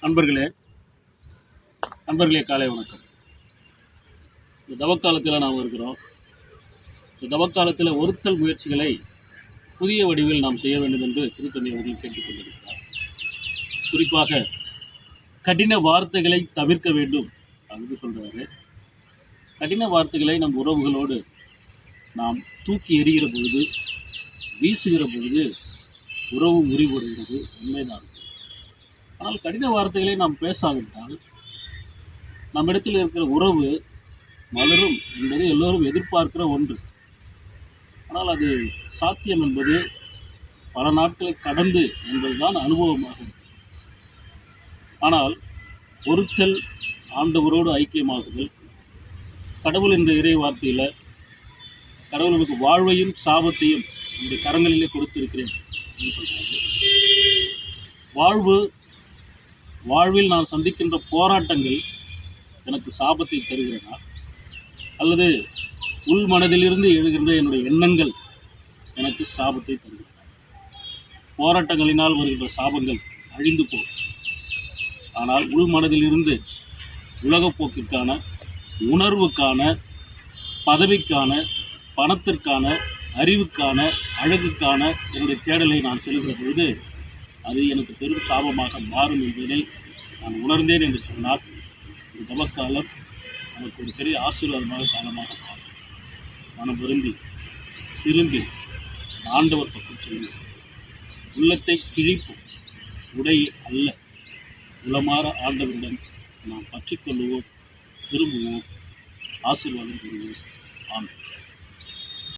நண்பர்களே காலை வணக்கம். இந்த தவக்காலத்தில் நாம் இருக்கிறோம். இந்த தவக்காலத்தில் ஒருத்தல் முயற்சிகளை புதிய வடிவில் நாம் செய்ய வேண்டும் என்று திருத்தந்தை அவர்கள் கேட்டுக்கொண்டிருக்கிறார். குறிப்பாக கடின வார்த்தைகளை தவிர்க்க வேண்டும் அப்படின்னு சொல்கிறாரு. கடின வார்த்தைகளை நம் உறவுகளோடு நாம் தூக்கி எறிகிற பொழுது, வீசுகிற பொழுது உறவு முறிவடைகிறது, உண்மைதான். ஆனால் கடின வார்த்தைகளை நாம் பேசாவிட்டால் நம்மிடத்தில் இருக்கிற உறவு மலரும் என்பது எல்லோரும் எதிர்பார்க்கிற ஒன்று. ஆனால் அது சாத்தியம் என்பது பல நாட்களை கடந்து என்பதுதான் அனுபவமாகும். ஆனால் ஒருத்தல், ஆண்டவரோடு ஐக்கியமாகுதல், கடவுள் என்ற இறை வார்த்தையில் கடவுள் எனக்கு வாழ்வையும் சாபத்தையும் இந்த கரங்களிலே கொடுத்திருக்கிறேன் என்று சொல்கிறாங்க. வாழ்வில் நான் சந்திக்கின்ற போராட்டங்கள் எனக்கு சாபத்தை தருகிறதா, அல்லது உள் மனதிலிருந்து எழுகின்ற என்னுடைய எண்ணங்கள் எனக்கு சாபத்தை தருகிறதா? போராட்டங்களினால் வருகின்ற சாபங்கள் அழிந்து போகும். ஆனால் உள் மனதிலிருந்து உலகப்போக்கிற்கான, உணர்வுக்கான, பதவிக்கான, பணத்திற்கான, அறிவுக்கான, அழகுக்கான என்னுடைய தேடலை நான் செல்கிற பொழுது அது எனக்கு பெரும் சாபமாக மாறும் என்பதை நான் உணர்ந்தேன் என்று சொன்னால் இந்த தவக்காலம் எனக்கு ஒரு பெரிய ஆசீர்வாதமாக காலமாக மாறும். மனம் விரும்பி திரும்பி ஆண்டவர் பக்கம் செல்வோம். உள்ளத்தை கிழிப்போம், உடை அல்ல. உளமாற ஆண்டவரிடம் நாம் பற்றிக்கொள்வோம், திரும்புவோம், ஆசீர்வாதம் பெறுவோம். ஆமென்.